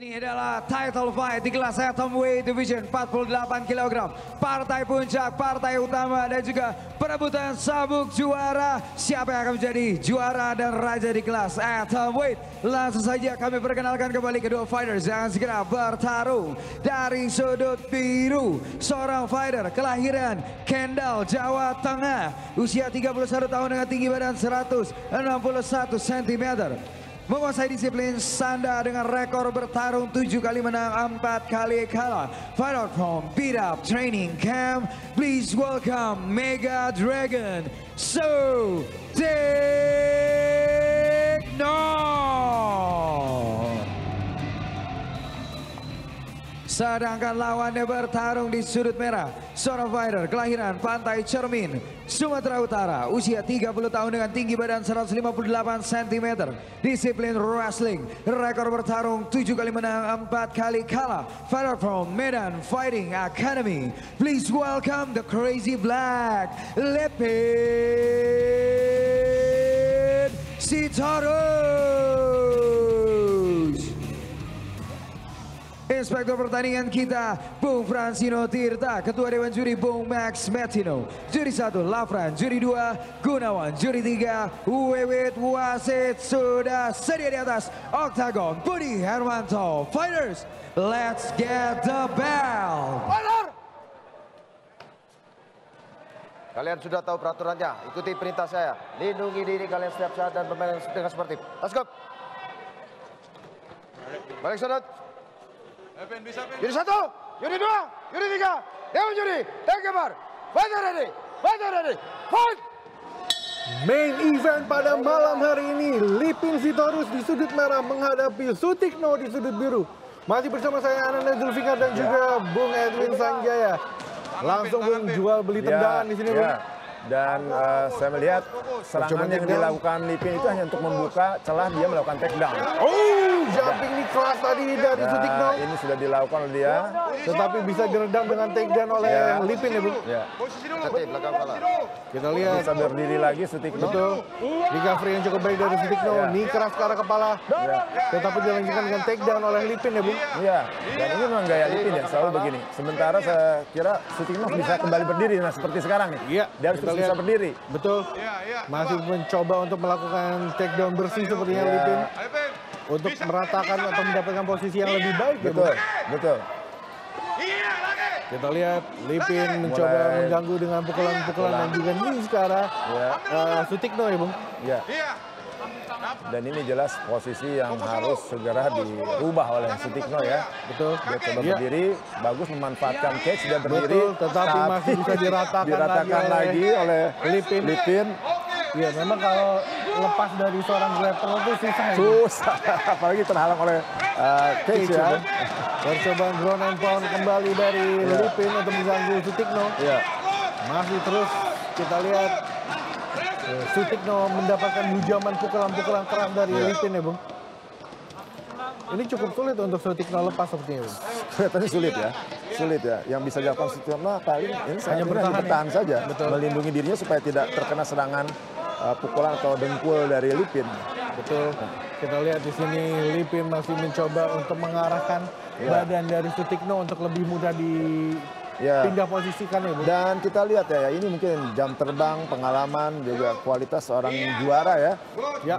Ini adalah title fight di kelas Atomweight Division 48 kg. Partai puncak, partai utama dan juga perebutan sabuk juara. Siapa yang akan menjadi juara dan raja di kelas Atomweight? Langsung saja kami perkenalkan kembali kedua fighters yang segera bertarung. Dari sudut biru, seorang fighter kelahiran Kendal, Jawa Tengah. Usia 31 tahun dengan tinggi badan 161 cm. Menguasai disiplin sanda dengan rekor bertarung 7 kali menang, 4 kali kalah. Fight out from Beat Up Training Camp. Please welcome Mega Dragon Sutikno. Sedangkan lawannya bertarung di sudut merah, seorang fighter kelahiran Pantai Cermin, Sumatera Utara, usia 30 tahun dengan tinggi badan 158 cm, disiplin wrestling, rekor bertarung 7 kali menang, 4 kali kalah. Fighter from Medan Fighting Academy, please welcome the Crazy Black, Lipin Sitorus. Inspektur pertandingan kita, Bung Fransino Tirta. Ketua Dewan Juri, Bung Max Metino. Juri 1, Lafran. Juri 2, Gunawan. Juri 3, Wewit Wasit. Sudah sedia di atas Oktagon, Budi Hermanto. Fighters, let's get the bell. Kalian sudah tahu peraturannya, ikuti perintah saya. Lindungi diri kalian setiap saat dan bermain dengan sportif. Let's go. Balik sudut. Juri 1, juri 2, juri 3, Dewan Juri, take bar. Fighter ready, fight! Main event pada malam hari ini, Lipin Sitorus di sudut merah menghadapi Sutikno di sudut biru. Masih bersama saya Ananda Zulfikar dan juga Bung Edwin Sanjaya. Langsung Bung jual beli tendangan di sini Bung. Dan saya melihat serangan yang dilakukan Lipin itu hanya untuk membuka celah dia melakukan takedown. Oh, jumping ini keras tadi dari Sutikno. Ini sudah dilakukan oleh dia. Tetapi bisa diredam dengan takedown oleh Lipin ya Bung. Ya. Belakang kepala. Kita lihat. Bisa berdiri lagi Sutikno. Betul. Recovery yang cukup baik dari Sutikno. Ini keras ke arah kepala. Tetapi dilanjutkan dengan takedown oleh Lipin ya Bung. Iya. Dan ini memang gaya Lipin ya, selalu begini. Sementara saya kira Sutikno bisa kembali berdiri. Nah seperti sekarang nih. Iya. Dia harus bisa berdiri. Betul. Masih mencoba untuk melakukan takedown bersih sepertinya Lipin. Untuk meratakan atau mendapatkan posisi yang lebih baik. Betul, ya, betul. Kita lihat Lipin mencoba mengganggu dengan pukulan-pukulan dan juga knees ke arah Sutikno ya Bung. Ya. Dan ini jelas posisi yang harus segera dirubah oleh Sutikno ya. Betul. Dia coba berdiri, bagus memanfaatkan cage, dia berdiri. Betul, tetapi masih bisa diratakan lagi oleh Lipin. Iya, memang kalau lepas dari seorang grappler itu susah. Susah, apalagi terhalang oleh cage ya. Percobaan ground and pound kembali dari Lipin untuk mengganggu Sutikno. Iya. Masih terus kita lihat Sutikno mendapatkan hujaman pukulan-pukulan keras dari Lipin ya Bung. Ini cukup sulit untuk Sutikno lepas sepertinya Bung. Kelihatannya sulit ya. Sulit ya. Yang bisa dilakukan Sutikno paling ini hanya bertahan saja. Betul. Melindungi dirinya supaya tidak terkena serangan pukulan atau dengkul dari Lipin. Betul. Kita lihat di sini Lipin masih mencoba untuk mengarahkan badan dari Sutikno untuk lebih mudah pindah posisikan ya Bung. Dan kita lihat ya, ini mungkin jam terbang, pengalaman, juga kualitas seorang juara ya.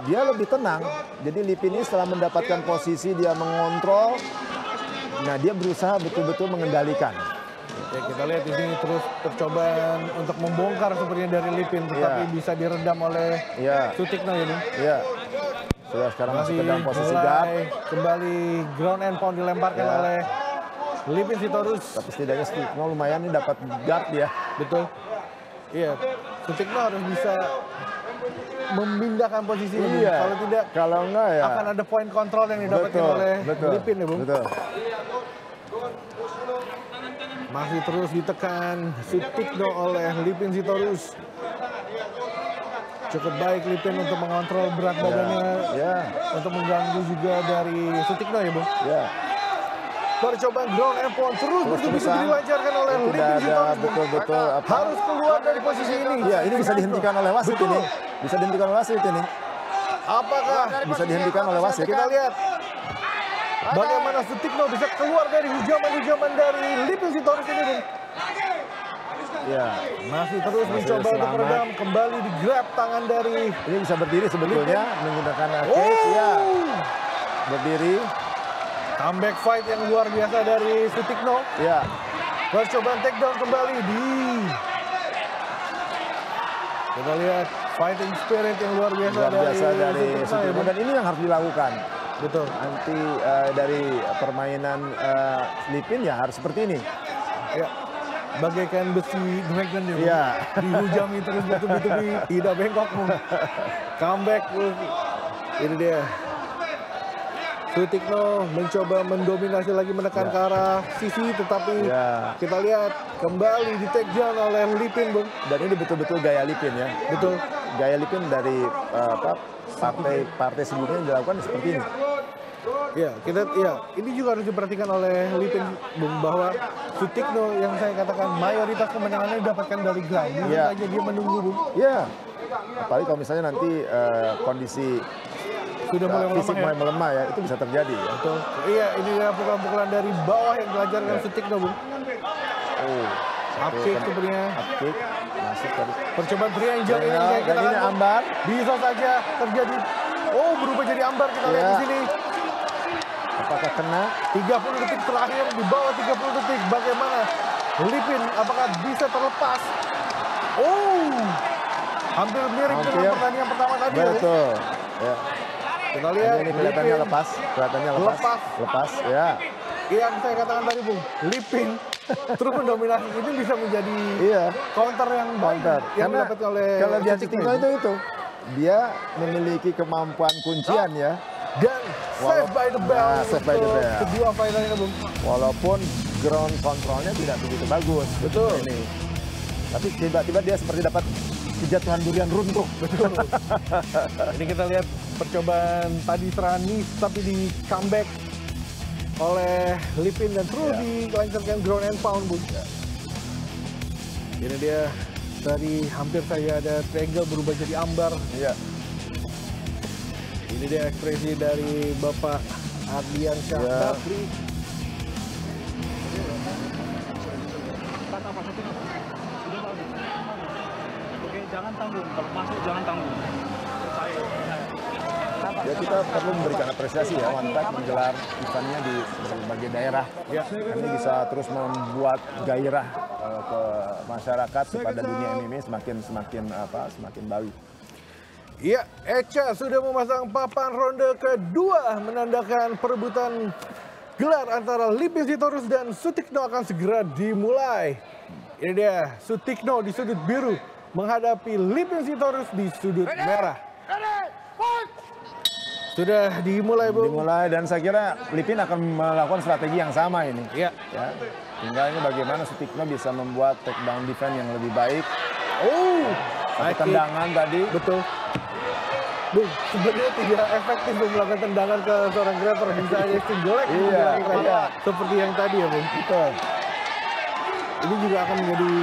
Dia lebih tenang. Jadi Lipin ini setelah mendapatkan posisi dia mengontrol, nah dia berusaha betul-betul mengendalikan. Ya, kita lihat di sini terus percobaan untuk membongkar sepertinya dari Lipin, tetapi bisa diredam oleh Sutikno ya Bung. Iya. Sudah sekarang masih ke dalam posisi guard. Kembali ground and pound dilemparkan oleh Lipin Sitorus. Tapi setidaknya Sutikno lumayan nih dapat guard ya. Betul. Iya, Sutikno harus bisa memindahkan posisi ini. Kalau tidak, kalau enggak ya akan ada point control yang didapatkan oleh Lipin ya Bung. Betul. Masih terus ditekan Sutikno oleh Lipin Sitorus. Cukup baik Lipin untuk mengontrol berat badannya. Untuk mengganggu juga dari Sutikno ya Bung. Percobaan ground and pound terus dilancarkan oleh Lipin Sitorus. Betul. Harus keluar dari posisi ini. Ya, ini bisa dihentikan oleh wasit ini. Bisa dihentikan oleh wasit ini. Apakah bisa dihentikan oleh wasit? Kita lihat. bagaimana Sutikno bisa keluar dari hujaman-hujaman dari Lipin Sitorus ini, Bung. Ya, Masih terus mencoba untuk meredam, kembali di grab tangan dari... ini bisa berdiri sebetulnya menggunakan cage, ya. Berdiri. Comeback fight yang luar biasa dari Sutikno. Ya, Percobaan takedown kembali di... Kita lihat fighting spirit yang luar biasa, dari Sutikno. Dan ini yang harus dilakukan. Betul. Nanti dari permainan Lipin ya harus seperti ini. Ya. Bagaikan besi dragon ya, Iya. dihujami terus bertubi-tubi, tidak bengkok, Bung. Comeback, Bung. Ini dia. Sutikno mencoba mendominasi lagi, menekan ke arah sisi, tetapi kita lihat kembali di takedown oleh Lipin, Bung. Dan ini betul-betul gaya Lipin ya. Betul. Gaya Lipin dari partai sebelumnya dilakukan seperti ini. Ya, ini juga harus diperhatikan oleh Lipin, Bung, bahwa Sutikno yang saya katakan mayoritas kemenangannya didapatkan dari ground. Mungkin saja dia menunggu, Bung. Iya. Apalagi kalau misalnya nanti kondisi Sudah mulai fisik mulai melemah ya, itu bisa terjadi ya. Betul. Iya, ini adalah pukulan-pukulan dari bawah yang dilancarkan Sutikno, Bung. Oh. Up kick sebenarnya. Up kick. Masuk tadi. Percobaan pria yang jauh ini kayak kita ini ambar. Bisa saja terjadi. Oh, berubah jadi ambar, kita lihat di sini. Apakah kena? 30 detik terakhir, di bawah 30 detik. Bagaimana Lipin, apakah bisa terlepas? Oh, hampir mirip dengan pertandingan pertama tadi. Betul. Ya. Kita lihat ini kelihatannya lepas. Kelihatannya lepas. Lepas, ya. Yang saya katakan tadi, Bung, Lipin terus mendominasi ini bisa menjadi counter yang baik yang didapatkan oleh kalau dia Sutikno itu dia memiliki kemampuan kuncian ya. Dan save by the bell. Save by the bell. Kedua fighternya, Bung. Walaupun ground controlnya tidak begitu bagus. Betul. Ini. Tapi tiba-tiba dia seperti dapat kejatuhan durian runtuh. Betul. Ini kita lihat percobaan tadi serangan knees tapi di comeback oleh Lipin dan terus dilancarkan ground and pound, Bung. Ini dia tadi hampir saja ada triangle berubah jadi ambar. Iya. Ini dia ekspresi dari Bapak Ardiansyah Bakri. Oke, jangan tanggung. Kalau masuk jangan tanggung. Ya kita perlu memberikan apresiasi ya, One Fight menggelar eventnya di berbagai daerah. Ya, ini bisa terus membuat gairah ke masyarakat kepada dunia MMA semakin baik. Iya, Echa sudah memasang papan ronde kedua menandakan perebutan gelar antara Lipin Sitorus dan Sutikno akan segera dimulai. Ini dia Sutikno di sudut biru menghadapi Lipin Sitorus di sudut merah. Sudah dimulai, Bung. Dimulai dan saya kira Lipin akan melakukan strategi yang sama ini. Iya. Ya. Tinggal ini bagaimana Sutikno bisa membuat takedown defense yang lebih baik. Oh, tendangan tadi. Betul. Bung, sebenarnya tidak efektif melakukan tendangan ke seorang grappler. Bisa aja single leg seperti yang tadi ya, Bung. Betul. Ini juga akan menjadi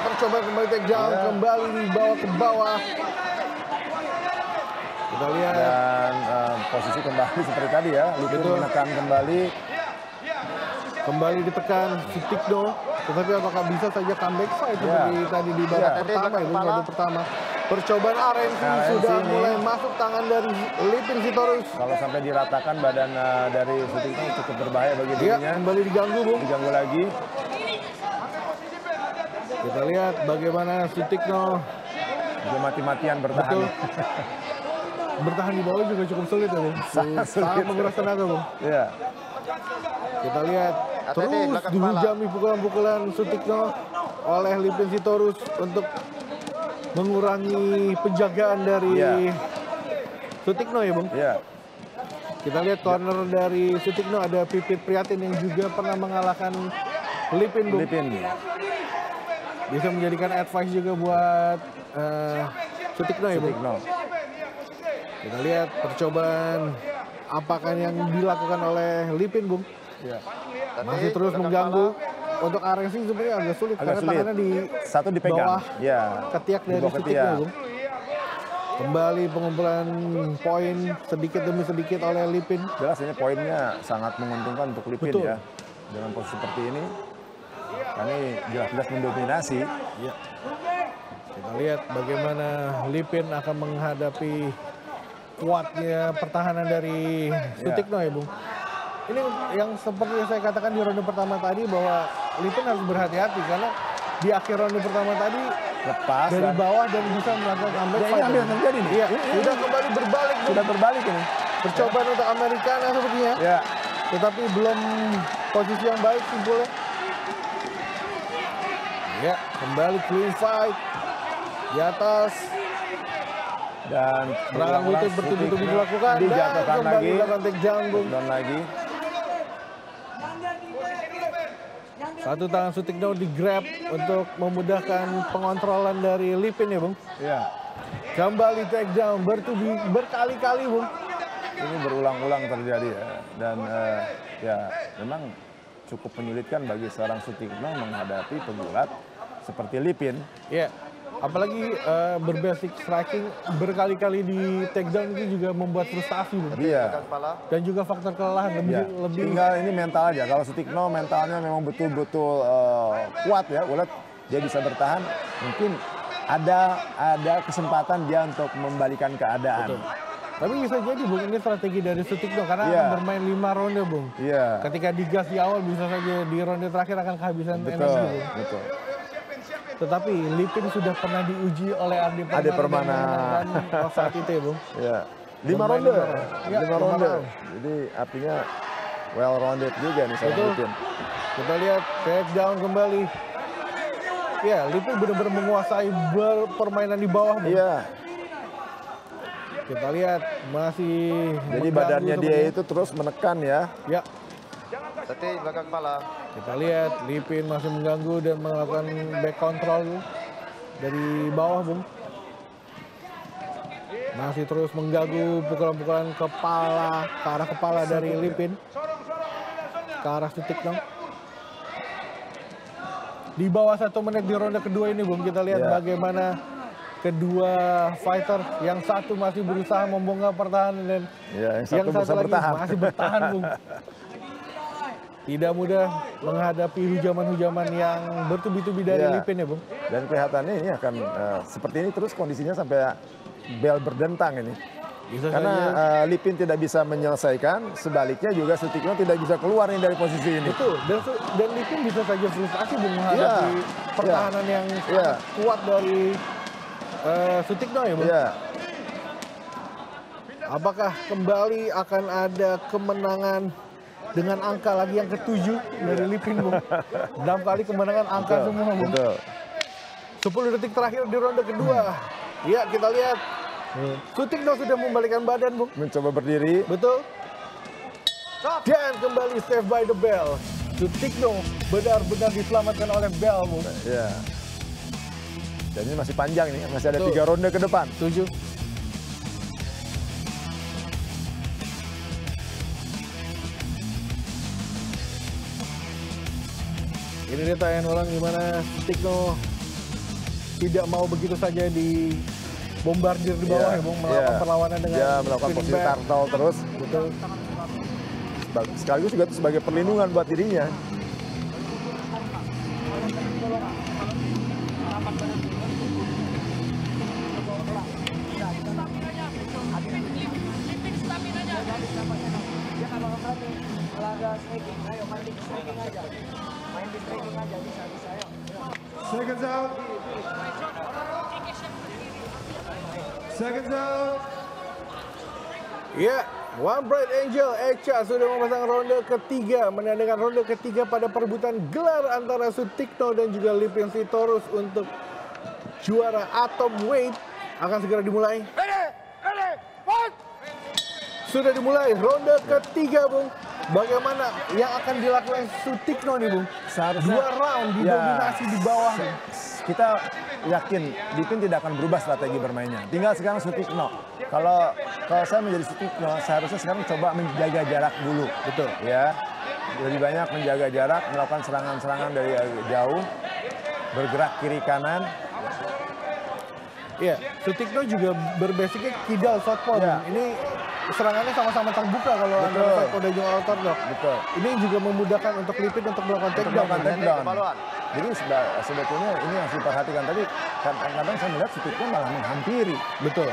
percobaan kembali takedown, kembali dibawa ke bawah. Kita lihat. Dan posisi kembali seperti tadi ya. Lipin menekan kembali. Kembali ditekan Sutikno. Tetapi apakah bisa saja comeback fight seperti tadi di babak pertama ya, babak pertama. Percobaan RNC sudah mulai masuk tangan dari Lipin Sitorus. Kalau sampai diratakan badan dari Sutikno cukup berbahaya bagi dirinya. Kembali diganggu, Bung. Diganggu lagi. Kita lihat bagaimana Sutikno juga mati-matian bertahan. Betul. Bertahan di bawah juga cukup sulit ya, Bung. Sangat menguras tenaga, Bung. Iya. Kita lihat terus dihujami pukulan-pukulan Sutikno oleh Lipin Sitorus untuk mengurangi penjagaan dari Sutikno ya, Bung. Iya. Kita lihat corner dari Sutikno ada Pipit Prihatin yang juga pernah mengalahkan Lipin, Bung. Lipin. Bisa menjadikan advice juga buat Sutikno ya, Bung. Sutikno. Kita lihat percobaan apakah yang dilakukan oleh Lipin, Bung. Ya. Masih terus mengganggu. Untuk RNC sebenarnya agak sulit karena tangannya di satu dipegang. bawah ketiak dari Sutikno, Bung. Kembali pengumpulan poin sedikit demi sedikit oleh Lipin. Jelas ini poinnya sangat menguntungkan untuk Lipin. Betul. Ya. Dengan posisi seperti ini, kami jelas-jelas mendominasi. Ya. Kita lihat bagaimana Lipin akan menghadapi kuatnya pertahanan dari Sutikno ya Bung. Ini yang seperti yang saya katakan di ronde pertama tadi bahwa Lipin harus berhati-hati karena di akhir ronde pertama tadi Lepas dari bawah dan bisa melakukan comeback. ini hampir terjadi nih. Iya, sudah kembali berbalik. Bung. Sudah berbalik ini. Percobaan untuk Americana sepertinya. Ya. Tetapi belum posisi yang baik simpulnya. Ya, kembali clean fight. Di atas. Dan Serangan lutut bertubi-tubi dilakukan. Dan dijatuhkan kembali lagi. dilakukan takedown, Bung. Dan lagi. Satu tangan Sutikno di grab untuk memudahkan pengontrolan dari Lipin ya Bung. Ya. Kembali takedown berkali-kali Bung. Ini berulang-ulang terjadi ya. Dan ya memang cukup menyulitkan bagi seorang Sutikno menghadapi pegulat seperti Lipin. Ya, apalagi berbasic striking berkali-kali di takedown itu juga membuat frustasi Bung. Iya. Dan juga faktor kelelahan Ya. lebih. Tinggal ini mental aja. Kalau Sutikno mentalnya memang betul-betul kuat ya, ulet dia bisa bertahan. Mungkin ada kesempatan dia untuk membalikan keadaan. Betul. Tapi bisa jadi Bung, ini strategi dari Sutikno karena Iya. akan bermain 5 ronde Bung. Iya. Ketika digas di awal bisa saja di ronde terakhir akan kehabisan energi Betul, Bung. betul. Tetapi Lipin sudah pernah diuji oleh Ade Permana. dan saat itu ya Bung. Ya. 5 Bermain ronde. lima round. Ya, 5 lima ronde. round. Jadi artinya well rounded juga nih sama Betul. Lipin. Kita lihat takedown kembali. Ya, Lipin benar-benar menguasai permainan di bawah Bung. Iya. Kita lihat masih Jadi mengganggu badannya dia sepertinya. itu terus menekan ya. Ya, Tete belakang kepala. kita lihat Lipin masih mengganggu dan melakukan back control dari bawah Bung. Masih terus mengganggu pukulan-pukulan kepala ke arah kepala dari Lipin ke arah Sutikno. Di bawah 1 menit di ronde kedua ini Bung, kita lihat Ya. bagaimana kedua fighter yang satu masih berusaha membongkar pertahanan dan Ya, yang satu bisa lagi bertahan. masih bertahan Bung. Tidak mudah menghadapi hujaman-hujaman yang bertubi-tubi dari Ya. Lipin ya Bung. Dan kelihatannya ini akan seperti ini terus kondisinya sampai bel berdentang ini. Bisa Karena saja. Lipin tidak bisa menyelesaikan, sebaliknya juga Sutikno tidak bisa keluar nih dari posisi ini. Betul, dan Lipin bisa saja frustasi Bung menghadapi Ya. pertahanan yang Ya. sangat kuat dari Sutikno ya Bung. Iya. Apakah kembali akan ada kemenangan dengan angka lagi yang ke-7 dari Lipin Bung? 6 kali kemenangan angka semua Bung. Betul. 10 detik terakhir di ronde kedua. Ya, kita lihat. Sutikno sudah membalikkan badan, Bung. Mencoba berdiri. Betul. Dan kembali save by the bell. Sutikno benar-benar diselamatkan oleh bell, Bung. Ya. Dan ini masih panjang nih, masih ada Betul. 3 ronde ke depan. 7. Ini dia tayangan ulang gimana Sutikno tidak mau begitu saja di bombardir di bawah ya, Bung, melakukan perlawanan dengan dia melakukan spinning posisi back. turtle terus. Betul. Sekaligus juga itu sebagai perlindungan buat dirinya. Seconds out. Seconds out. Ya, One Bright Angel Echa sudah memasang ronde ketiga, menandakan ronde ketiga pada perebutan gelar antara Sutikno dan juga Lipin Sitorus untuk juara atom weight akan segera dimulai. Ready, fight! Sudah dimulai ronde ketiga, Bung. Bagaimana yang akan dilakukan Sutikno nih, Bung? Seharusnya 2 round ya, didominasi di bawah. Bung. kita yakin Lipin tidak akan berubah strategi bermainnya. Tinggal sekarang Sutikno. Kalau saya menjadi Sutikno, seharusnya sekarang coba menjaga jarak dulu. Betul. Ya, lebih banyak menjaga jarak, melakukan serangan-serangan dari jauh, bergerak kiri kanan. Iya, Sutikno juga berbasicnya kidal southpaw. Iya. Ini serangannya sama-sama terbuka kalau antara southpaw dan juga orthodox. Betul. Ini juga memudahkan untuk Lipin untuk melakukan takedown. Jadi sebetulnya ini harus diperhatikan. Tapi kadang-kadang saya melihat Sutikno malah menghampiri. Betul.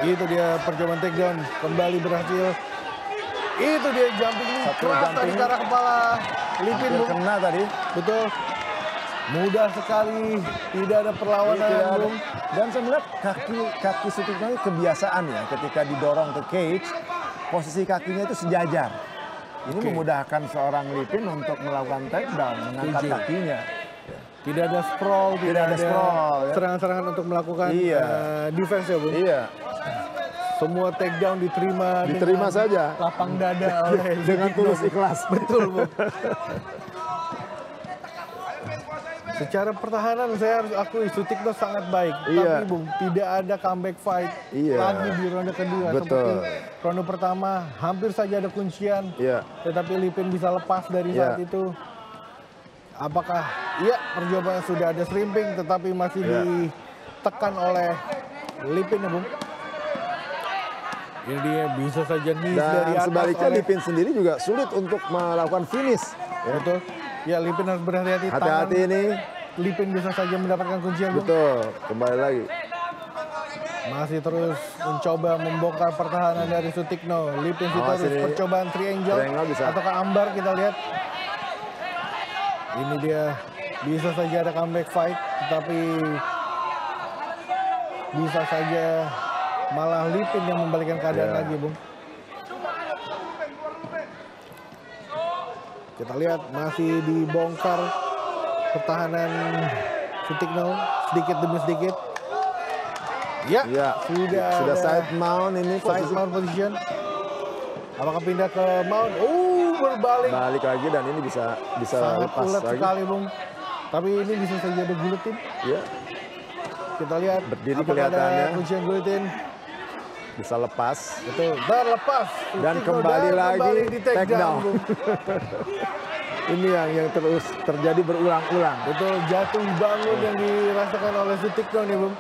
Itu dia percobaan takedown, kembali berhasil. Itu dia jumping keras tadi ke arah kepala Lipin. Kena tadi. Betul. Mudah sekali, tidak ada perlawanan. Bung. Dan saya melihat kaki Sutikno ini kebiasaan ya, ketika didorong ke cage, posisi kakinya itu sejajar. Ini memudahkan seorang Lipin untuk melakukan takedown, mengangkat kakinya. Tidak ada sprawl, tidak ada serangan-serangan untuk melakukan defense ya, Bung. Iya. Semua takedown diterima saja. Lapang dada oleh dengan tulus ikhlas. Betul, Bung. Secara pertahanan saya harus akui Sutikno sangat baik. Tapi Bung, tidak ada comeback fight lagi di ronde kedua. Betul. Seperti ronde pertama hampir saja ada kuncian. Tetapi Lipin bisa lepas dari saat itu. Apakah percobaan sudah ada shrimping tetapi masih ditekan oleh Lipin ya, Bung. Ini dia bisa saja knees dari atas. Dan sebaliknya Lipin sendiri juga sulit untuk melakukan finish. Ya, betul. Ya, Lipin harus berhati-hati. Hati-hati ini. Lipin bisa saja mendapatkan kuncian. Betul, kembali lagi. Masih terus mencoba membongkar pertahanan dari Sutikno. Lipin Sitorus percobaan triangle ataukah ambar, kita lihat. Ini dia, bisa saja ada comeback fight, tetapi bisa saja malah Lipin yang membalikan keadaan lagi, Bung. Kita lihat masih dibongkar pertahanan Sutikno sedikit demi sedikit. Sudah side mount ini, side mount position. Apakah pindah ke mount? Berbalik. Balik lagi dan ini bisa sangat lepas ulet lagi. Sekali, Bung. Tapi ini bisa saja ada guletin. Iya. Kita lihat berdiri apakah kelihatannya. ada kuncian guletin. Bisa lepas. Betul, terlepas. Dan kembali lagi di take down. Ini yang terus terjadi berulang-ulang. Betul, jatuh bangun yang dirasakan oleh Sutikno nih, Bung.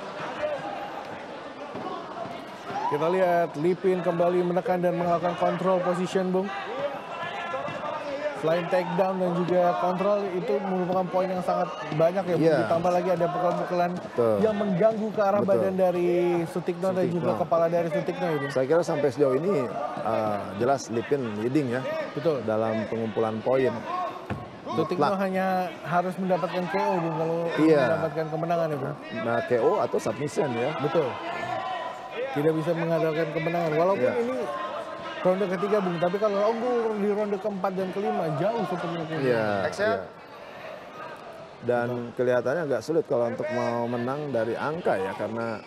Kita lihat Lipin kembali menekan dan melakukan control position, Bung. Selain takedown dan juga kontrol, itu merupakan poin yang sangat banyak ya, Bung. Ditambah lagi ada pukulan-pukulan yang mengganggu ke arah badan dari Sutikno dan juga kepala dari Sutikno ya, Bung. Saya kira sampai sejauh ini jelas Lipin leading ya. Betul. Dalam pengumpulan poin. Sutikno hanya harus mendapatkan KO, Bung, kalau mendapatkan kemenangan ya, Bung. Nah, KO atau submission ya. Betul. Tidak bisa mengandalkan kemenangan. Walaupun ini ronde ketiga, Bung, tapi kalau unggul di ronde keempat dan kelima jauh sepertinya. Iya. Dan kelihatannya agak sulit kalau untuk mau menang dari angka ya, karena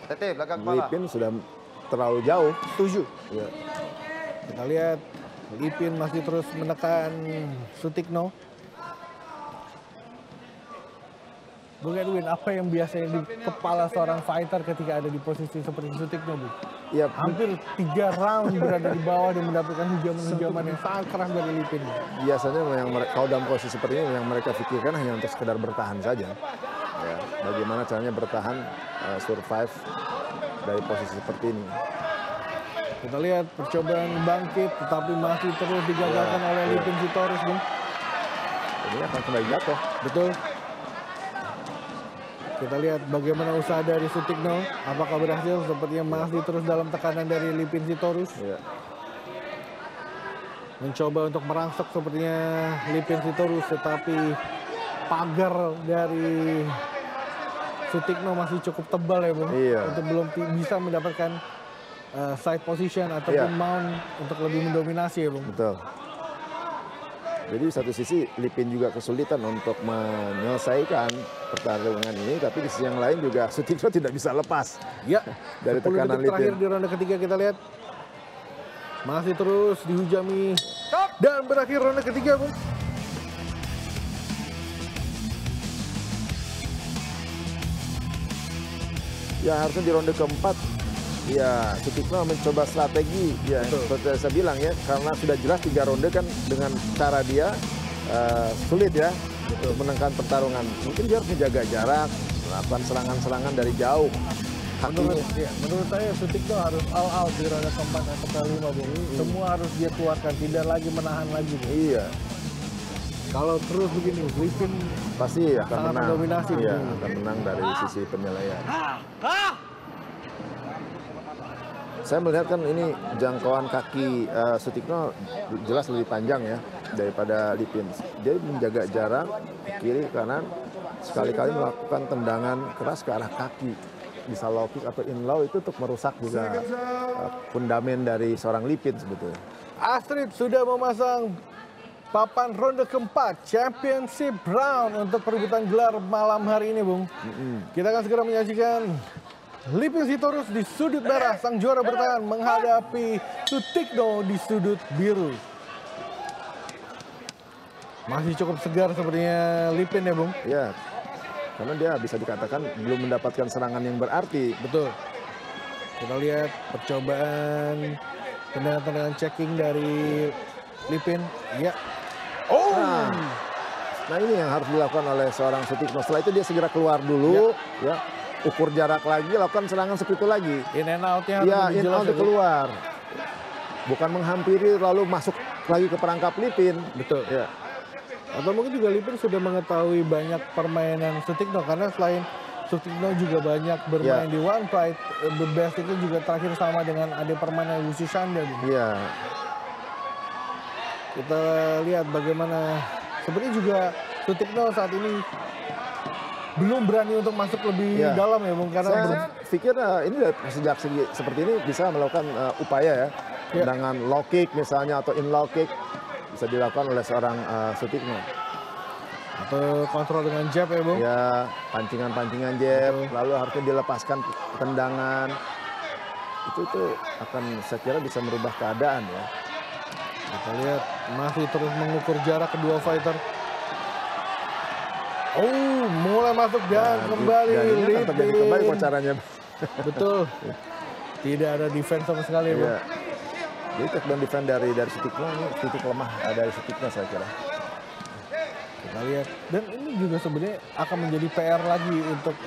Lipin sudah terlalu jauh. Setuju. Ya. Kita lihat Lipin masih terus menekan Sutikno. Bung Edwin, apa yang biasanya di kepala seorang fighter ketika ada di posisi seperti Sutikno, Bung? Ya, hampir 3 round berada di bawah dan mendapatkan hujaman-hujaman yang sangat keras dari Lipin. Biasanya yang kalau dalam posisi seperti ini yang mereka pikirkan hanya untuk sekedar bertahan saja. Ya, bagaimana caranya bertahan, survive dari posisi seperti ini. Kita lihat percobaan bangkit, tetapi masih terus digagalkan oleh Lipin Sitorus, Bung. Ini akan kembali jatuh. Betul. Kita lihat bagaimana usaha dari Sutikno, apakah berhasil? Sepertinya masih terus dalam tekanan dari Lipin Sitorus. Mencoba untuk merangsek sepertinya Lipin Sitorus, tetapi pagar dari Sutikno masih cukup tebal ya, Bung. Untuk belum bisa mendapatkan side position ataupun mount untuk lebih mendominasi ya, Bung. Betul. Jadi di satu sisi Lipin juga kesulitan untuk menyelesaikan pertarungan ini, tapi di sisi yang lain juga Sutikno tidak bisa lepas dari tekanan Lipin. Terakhir di ronde ketiga kita lihat masih terus dihujami dan berakhir ronde ketiga, Bung. Ya harusnya di ronde keempat ya Sutikno mencoba strategi ya, seperti saya bilang ya, karena sudah jelas 3 ronde kan dengan cara dia sulit ya untuk menangkan pertarungan. Mungkin dia harus menjaga jarak, melakukan serangan-serangan dari jauh. Menurut saya Sutikno harus all out di ronde keempat atau kelima, Bung. Semua harus dia keluarkan, tidak lagi menahan lagi, Bung. Iya. Kalau terus begini, Lipin Pasti akan sangat menang. mendominasi. Iya, Bung. akan menang dari sisi penilaian. Saya melihat kan ini jangkauan kaki Sutikno jelas lebih panjang ya daripada Lipin. Dia menjaga jarak kiri kanan, sekali-kali melakukan tendangan keras ke arah kaki. Bisa low kick atau in low itu untuk merusak juga fundamen dari seorang Lipin sebetulnya. Astrid sudah memasang papan ronde keempat Championship Round untuk perebutan gelar malam hari ini, Bung. Kita akan segera menyaksikan Lipin Sitorus di sudut merah, sang juara bertahan menghadapi Sutikno di sudut biru. Masih cukup segar sepertinya Lipin ya, Bung? Ya, karena dia bisa dikatakan belum mendapatkan serangan yang berarti. Betul. Kita lihat percobaan tendangan-tendangan checking dari Lipin. Ya. Oh! Nah ini yang harus dilakukan oleh seorang Sutikno. Setelah itu dia segera keluar dulu, ya. Ukur jarak lagi, lakukan serangan seperti itu lagi. In and out-nya Ya, lebih in jelas out ya, Bung? keluar. Bukan menghampiri lalu masuk lagi ke perangkap Lipin. Betul. Ya. Atau mungkin juga Lipin sudah mengetahui banyak permainan Sutikno, karena selain Sutikno juga banyak bermain di one fight, best itu juga terakhir sama dengan ada permainan Lucy Shanda. Iya. Kita lihat bagaimana sebenarnya juga Sutikno saat ini belum berani untuk masuk lebih dalam ya, Bung, karena saya pikir ini sejak segi seperti ini bisa melakukan upaya ya, tendangan low kick misalnya atau in low kick bisa dilakukan oleh seorang Sutikno. atau kontrol dengan jab ya, Bung. Ya, pancingan-pancingan jab, lalu harusnya dilepaskan tendangan. Itu akan saya kira bisa merubah keadaan ya. Kita lihat masih terus mengukur jarak kedua fighter. Oh, mulai masuk dan kembali ini akan terjadi kembali caranya. Betul. Tidak ada defense sama sekali, Bung. Ya. Jadi takedown defense dari Sutikno ini titik lemah dari Sutikno saya kira. Kita lihat, dan ini juga sebenarnya akan menjadi PR lagi untuk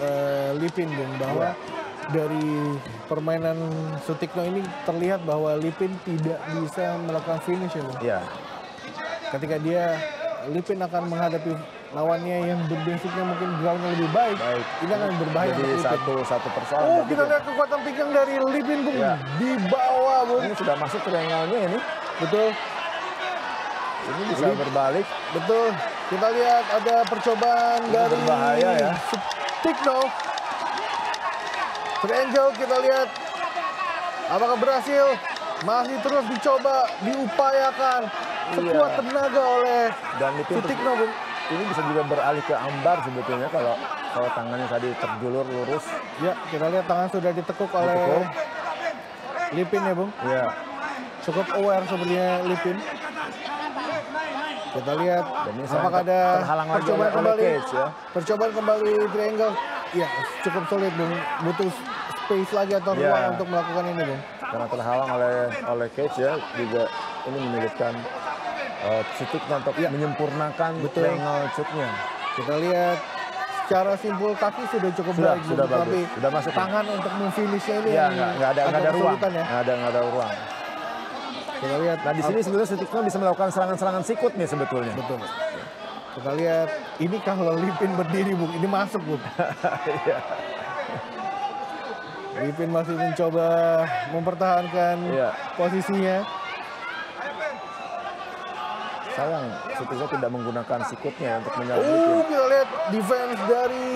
Lipin, Bung, bahwa dari permainan Sutikno ini terlihat bahwa Lipin tidak bisa melakukan finish ya, Bung. Iya. Ketika Lipin akan menghadapi lawannya yang berbasicnya mungkin groundnya lebih baik, ini akan berbahaya. Jadi satu persoalan. Oh, kita lihat kekuatan pinggang dari Lipin, Bung, di bawah, Bung. Ini sudah masuk triangle-nya ini. Betul. Ini bisa berbalik. Betul. Kita lihat ada percobaan Ini dari berbahaya ya. Sutikno. Triangle kita lihat apakah berhasil. Masih terus dicoba, diupayakan sekuat tenaga oleh Dan Lipin Sutikno, Bung. ini bisa juga beralih ke ambar sebetulnya kalau tangannya tadi terjulur lurus. Ya, kita lihat tangan sudah ditekuk oleh Lipin ya, Bung. Ya. Cukup aware sebenarnya Lipin. Kita lihat ini apakah ada terhalang lagi percobaan oleh kembali. Cage, ya. Percobaan kembali triangle. Ya, cukup sulit, Bung. Butuh space lagi atau ruang untuk melakukan ini, Bung. Karena terhalang oleh Cage ya, juga ini menyulitkan Sutikno untuk menyempurnakan triangle shoot-nya. Kita lihat secara simpul kaki sudah cukup baik, sudah Bung. Tapi bagus. Sudah masuk. tangan untuk memfinishnya ini Ya, yang nggak ada ruang. kesulitan ya. Nggak ada ruang. Kita lihat. Nah di sini sebenarnya Sutikno bisa melakukan serangan-serangan sikut nih sebetulnya. Betul. Kita lihat ini kalau Lipin berdiri, Bung, ini masuk, Bung. Lipin masih mencoba mempertahankan posisinya. Sayang Sutikno tidak menggunakan sikutnya untuk menyerang Lipin. Kita lihat defense dari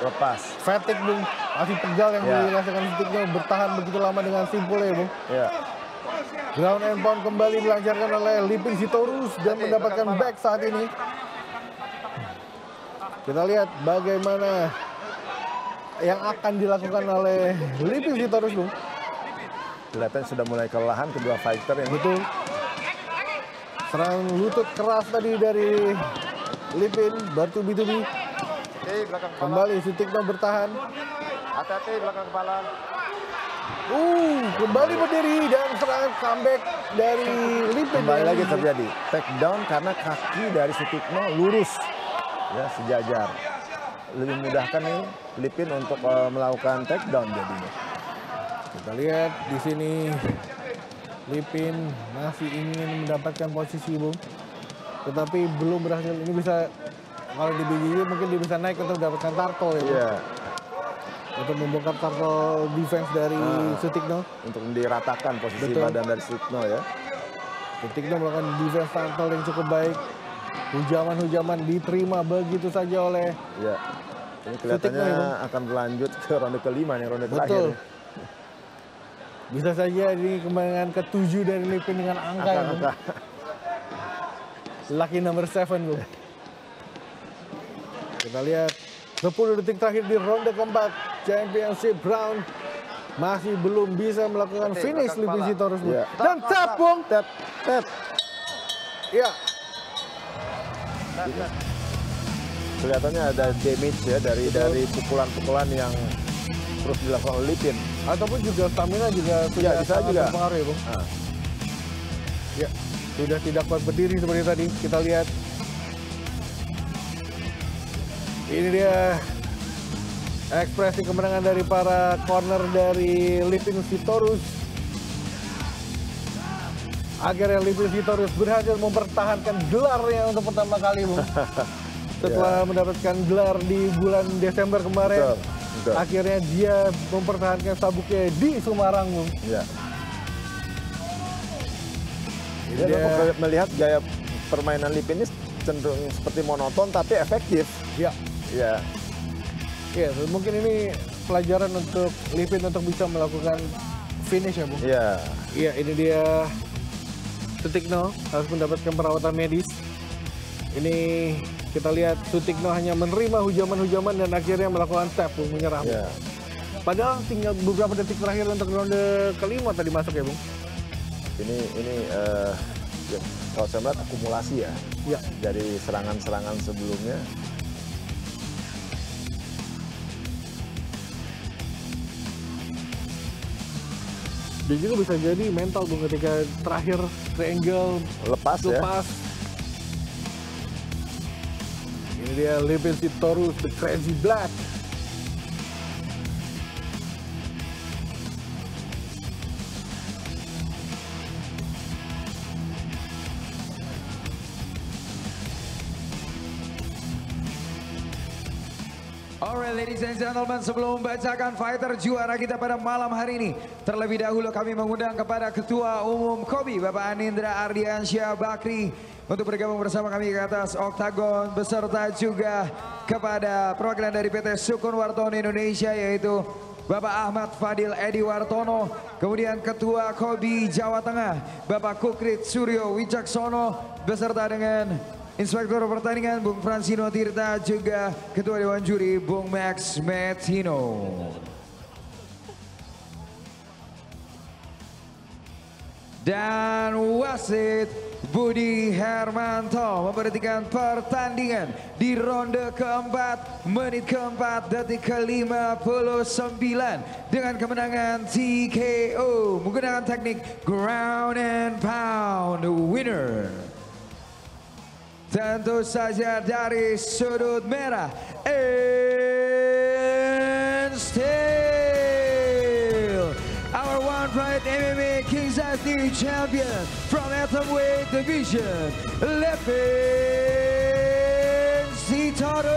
lepas. Fatigue, Bung. Masih pegal yang dirasakan Sutikno, bertahan begitu lama dengan simpul ya, Bung. Ya. Ground and pound kembali dilancarkan oleh Lipin Sitorus dan mendapatkan back saat ini. Kita lihat bagaimana yang akan dilakukan oleh Lipin Sitorus, Bung. Kelihatan sudah mulai kelelahan kedua fighter yang betul. Serang lutut keras tadi dari Lipin, bertubi-tubi. Kembali Sutikno bertahan. Hati-hati belakang kepala. Kembali berdiri dan serangan comeback dari Lipin. Kembali lagi terjadi takedown karena kaki dari Sutikno lurus, ya sejajar. Lebih mudahkan nih Lipin untuk melakukan takedown jadinya. Kita lihat di sini Lipin masih ingin mendapatkan posisi, Bung. Tetapi belum berhasil. Ini bisa, kalau di BJJ mungkin dia bisa naik untuk mendapatkan turtle ya. Iya. Untuk membongkar turtle defense dari Sutikno. Untuk diratakan posisi badan dari Sutikno ya. Sutikno melakukan defense turtle yang cukup baik. Hujaman-hujaman diterima begitu saja oleh Iya. Ini kelihatannya akan berlanjut ke ronde kelima nih, ronde terakhir. Bisa saja ini kembangan ke-7 dari Lipin dengan angka. Lucky number 7, Bung. Kita lihat 10 detik terakhir di ronde keempat championship round. Masih belum bisa melakukan finish Lipin Sitorus. Ya. Dan tap, Bung. Tap. Ya. Kelihatannya ada damage ya dari pukulan-pukulan yang terus dilakukan oleh Lipin. Ataupun juga stamina juga sudah bisa sangat juga berpengaruh ya, Bung. Ya, sudah tidak kuat berdiri seperti tadi. Kita lihat. Ini dia ekspresi kemenangan dari para corner dari Lipin Sitorus. Akhirnya Lipin Sitorus berhasil mempertahankan gelarnya untuk pertama kali, Bung. Setelah mendapatkan gelar di bulan Desember kemarin, akhirnya dia mempertahankan sabuknya di Semarang, Bung. Iya. Dia melihat gaya permainan Lipin ini cenderung seperti monoton tapi efektif. Iya. Iya. Iya, mungkin ini pelajaran untuk Lipin untuk bisa melakukan finish ya, Bung. Iya. Iya, ini dia Sutikno harus mendapatkan perawatan medis. Ini kita lihat Sutikno hanya menerima hujaman-hujaman dan akhirnya melakukan tap, Bung, menyerah. Yeah. Padahal tinggal beberapa detik terakhir untuk ronde kelima tadi masuk ya, Bung. Ini ya, kalau saya melihat akumulasi ya. Ya. Dari serangan-serangan sebelumnya. Dan juga bisa jadi mental, Bung, ketika terakhir triangle Lepas. Ini dia Lipin Sitorus, the Crazy Black. Alright, ladies and gentlemen, sebelum membacakan fighter juara kita pada malam hari ini, terlebih dahulu kami mengundang kepada Ketua Umum KOBI, Bapak Anindra Ardiansyah Bakri, untuk bergabung bersama kami ke atas oktagon, beserta juga kepada perwakilan dari PT Sukun Wartono Indonesia, yaitu Bapak Ahmad Fadil Edi Wartono, kemudian Ketua KOBI Jawa Tengah, Bapak Kukrit Suryo Wicaksono, beserta dengan Inspektur pertandingan Bung Fransino Tirta, juga Ketua Dewan Juri Bung Max Metino. Dan wasit Budi Hermanto memberhentikan pertandingan di ronde keempat, menit keempat, detik ke-59 dengan kemenangan TKO menggunakan teknik ground and pound. Winner tentu saja dari sudut merah, and still our One Pride MMA Kings Dynasty champion from Atomweight Division, Lipin Sitorus.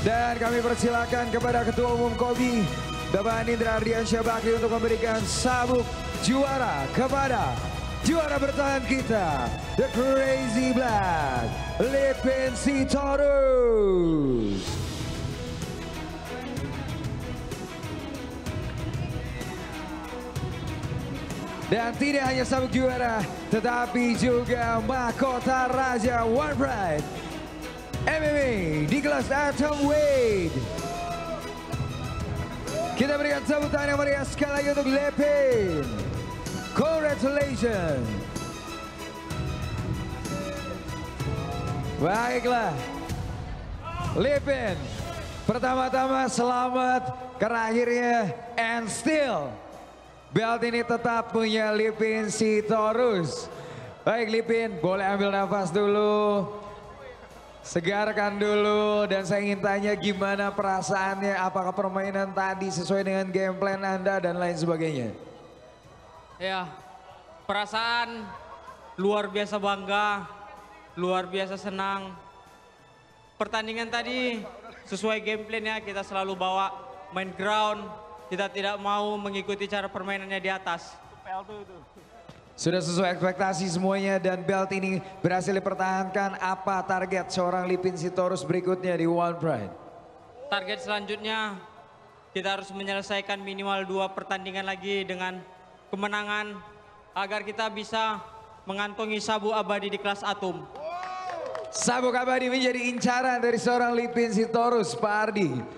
Dan kami persilakan kepada Ketua Umum KOBI, Bapak Anindra Ardiansyah Bakri, untuk memberikan sabuk juara kepada juara bertahan kita, the Crazy Black, Lipin Sitorus. Dan tidak hanya sabuk juara, tetapi juga mahkota Raja One Pride MMA di kelas Atomweight. Kita berikan sambutan yang meriah sekali lagi untuk Lipin. Congratulations. Baiklah, Lipin, pertama-tama selamat karena akhirnya and still belt ini tetap punya Lipin Sitorus. Baik Lipin, boleh ambil nafas dulu. Segarkan dulu dan saya ingin tanya gimana perasaannya, apakah permainan tadi sesuai dengan game plan Anda dan lain sebagainya? Ya, perasaan luar biasa bangga, luar biasa senang. Pertandingan tadi sesuai game plan-nya, kita selalu bawa main ground, kita tidak mau mengikuti cara permainannya di atas. Sudah sesuai ekspektasi semuanya dan belt ini berhasil dipertahankan. Apa target seorang Lipin Sitorus berikutnya di One Pride? Target selanjutnya kita harus menyelesaikan minimal 2 pertandingan lagi dengan kemenangan agar kita bisa mengantongi sabuk abadi di kelas atom. Sabuk abadi menjadi incaran dari seorang Lipin Sitorus, Pak Ardi.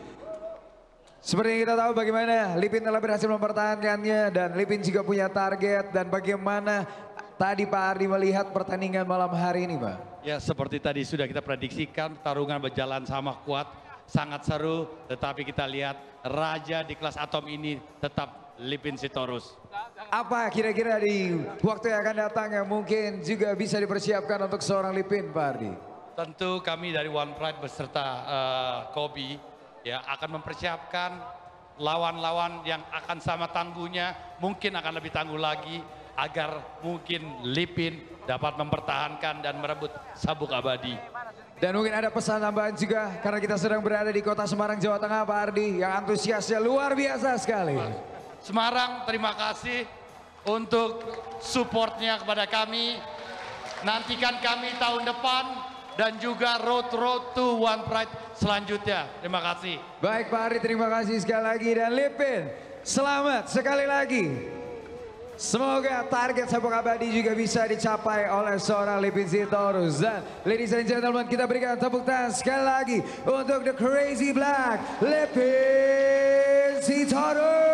Seperti yang kita tahu bagaimana Lipin telah berhasil mempertahankannya dan Lipin juga punya target, dan bagaimana tadi Pak Ardi melihat pertandingan malam hari ini, Pak? Ya, seperti tadi sudah kita prediksikan, pertarungan berjalan sama kuat, sangat seru, tetapi kita lihat raja di kelas atom ini tetap Lipin Sitorus. Apa kira-kira di waktu yang akan datang yang mungkin juga bisa dipersiapkan untuk seorang Lipin, Pak Ardi? Tentu kami dari One Pride beserta Kobi ya akan mempersiapkan lawan-lawan yang akan sama tangguhnya, mungkin akan lebih tangguh lagi agar mungkin Lipin dapat mempertahankan dan merebut sabuk abadi. Dan mungkin ada pesan tambahan juga karena kita sedang berada di kota Semarang, Jawa Tengah, Pak Ardi, yang antusiasnya luar biasa sekali. Semarang, terima kasih untuk supportnya kepada kami. Nantikan kami tahun depan dan juga road to One Pride selanjutnya. Terima kasih. Baik Pak Ardi, terima kasih sekali lagi, dan Lipin selamat sekali lagi. Semoga target sabuk abadi juga bisa dicapai oleh seorang Lipin Sitorus. Dan ladies and gentlemen, kita berikan tepuk tangan sekali lagi untuk the Crazy Black Lipin Sitorus.